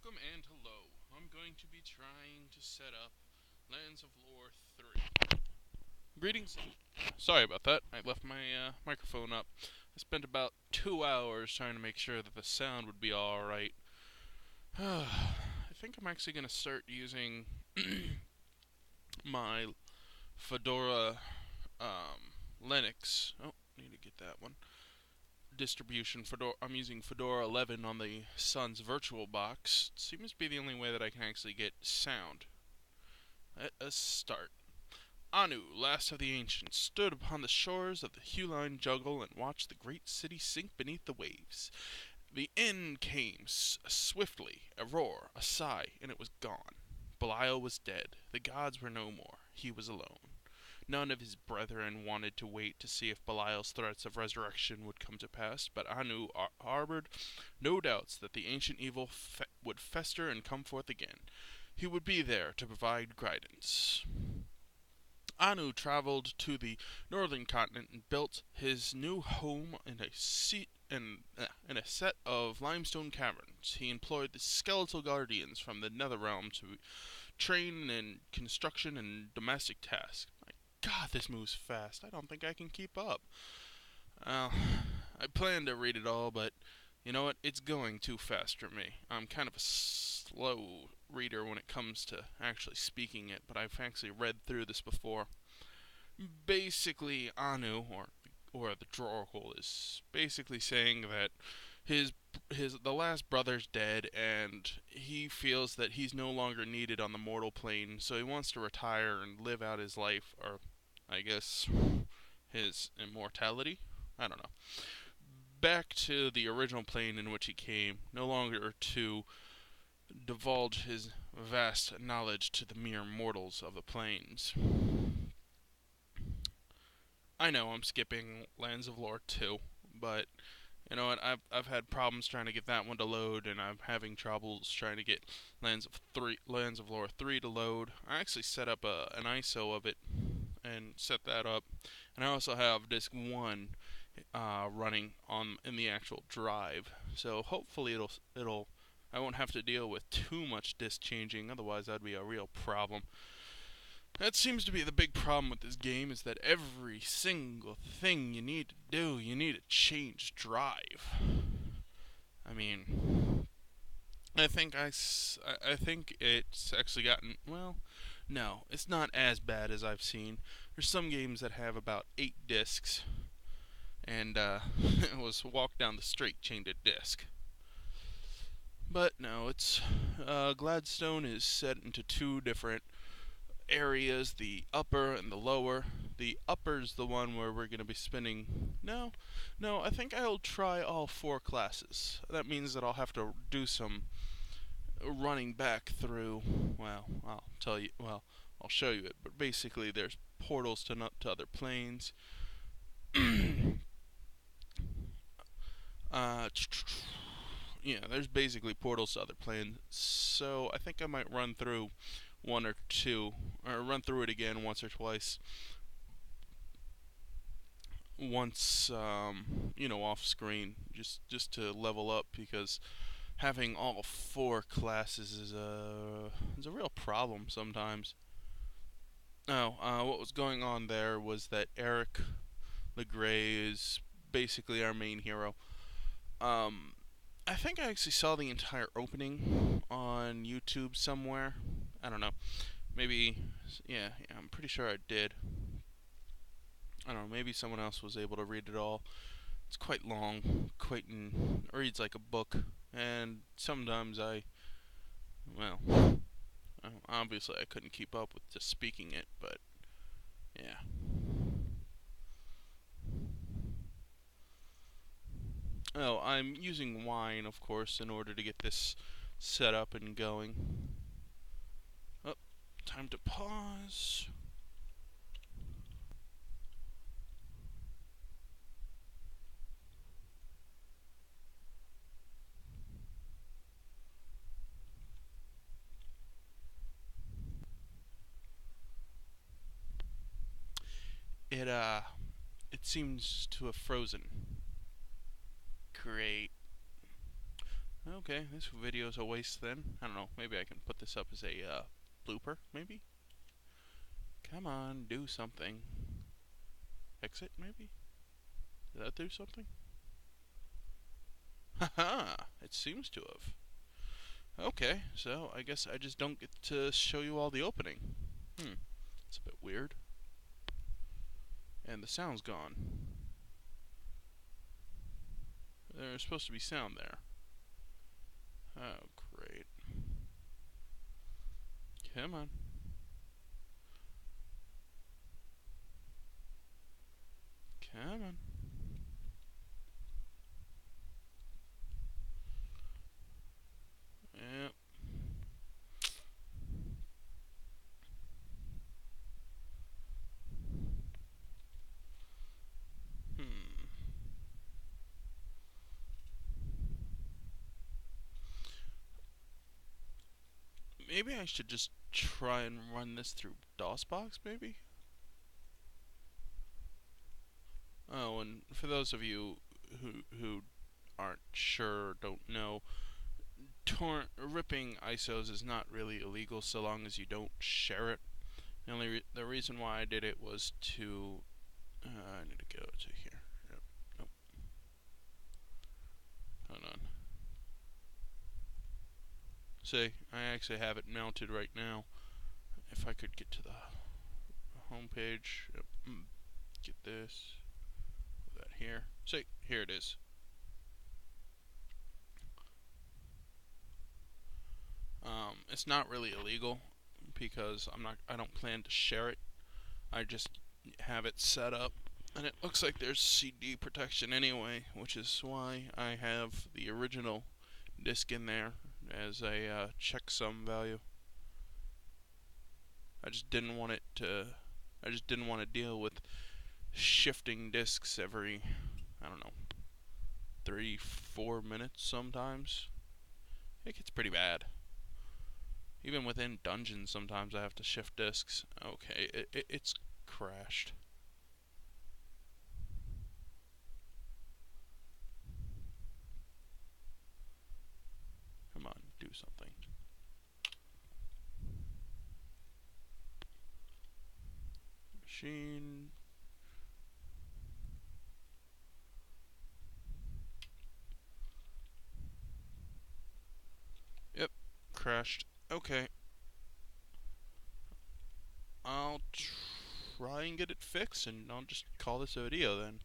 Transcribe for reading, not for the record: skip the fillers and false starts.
Welcome and hello. I'm going to be trying to set up Lands of Lore 3. Greetings. Sorry about that. I left my microphone up. I spent about 2 hours trying to make sure that the sound would be alright. I think I'm actually going to start using my Fedora Linux. Oh, need to get that one. Distribution Fedora. I'm using Fedora 11 on the Sun's VirtualBox. It seems to be the only way that I can actually get sound. Let us start. Anu, last of the ancients, stood upon the shores of the Huline jungle and watched the great city sink beneath the waves. The end came swiftly, a roar, a sigh, and it was gone. Belial was dead. The gods were no more. He was alone. None of his brethren wanted to wait to see if Belial's threats of resurrection would come to pass, but Anu harbored no doubts that the ancient evil would fester and come forth again. He would be there to provide guidance. Anu traveled to the northern continent and built his new home in a set of limestone caverns. He employed the skeletal guardians from the Netherrealm to train in construction and domestic tasks. My God, this moves fast. I don't think I can keep up. Well, I planned to read it all, but you know what? It's going too fast for me. I'm kind of a slow reader when it comes to actually speaking it, but I've actually read through this before. Basically, Anu, or the Droracle, is basically saying that his the last brother's dead, and he feels that he's no longer needed on the mortal plane, so he wants to retire and live out his life, or I guess his immortality. I don't know. Back to the original plane in which he came, no longer to divulge his vast knowledge to the mere mortals of the plains. I know I'm skipping Lands of Lore 2, but you know what? I've had problems trying to get that one to load, and I'm having troubles trying to get Lands of Lore 3 to load. I actually set up an ISO of it and set that up, and I also have Disk 1 running on in the actual drive. So hopefully it'll I won't have to deal with too much disk changing. Otherwise, that'd be a real problem. That seems to be the big problem with this game, is that every single thing you need to do, you need to change drive. I mean, I think it's actually gotten, well, no, it's not as bad as I've seen. There's some games that have about 8 discs, and it was walk down the street, change a disc. But no, it's Gladstone is set into two different areas, the upper and the lower. The upper's the one where we're going to be spending. No, I think I'll try all 4 classes. That means that I'll have to do some running back through. Well, I'll tell you. Well, I'll show you it. But basically, there's portals to other planes. uh, yeah, there's basically portals to other planes. So I think I might run through one or two, or run through it again once or twice. Once, off screen, just to level up, because having all 4 classes is a real problem sometimes. Oh, what was going on there was that Eric LeGray is basically our main hero. Um, I think I actually saw the entire opening on YouTube somewhere. I don't know. Maybe, yeah, I'm pretty sure I did. I don't know, maybe someone else was able to read it all. It's quite long, it reads like a book, and sometimes well, obviously I couldn't keep up with just speaking it, but yeah. Oh, I'm using wine, of course, in order to get this set up and going. Oh, time to pause. It, uh, it seems to have frozen. Great. Okay, this video's a waste then. I don't know, maybe I can put this up as a blooper, maybe? Come on, do something. Exit, maybe? Did that do something? Haha, it seems to have. Okay, so I guess I just don't get to show you all the opening. It's a bit weird. And the sound's gone. There's supposed to be sound there. Oh, great. Come on. Come on. Yep. Hmm. Maybe I should just try and run this through DOSBox, maybe? Oh, and for those of you who aren't sure, don't know, ripping ISOs is not really illegal so long as you don't share it. The reason why I did it was to I need to go to here. Yep. Nope. Hold on. See, I actually have it mounted right now. If I could get to the home page, yep. Get this. Put that here. See, here it is. It's not really illegal because I don't plan to share it. I just have it set up, and it looks like there's CD protection anyway, which is why I have the original disc in there as a checksum value. I just didn't want it to. I just didn't want to deal with shifting discs every, I don't know, 3-4 minutes sometimes. It gets pretty bad. Even within dungeons, sometimes I have to shift discs. Okay, it's crashed. Come on, do something. Machine. Yep, crashed. Okay. I'll try and get it fixed, and I'll just call this a video then.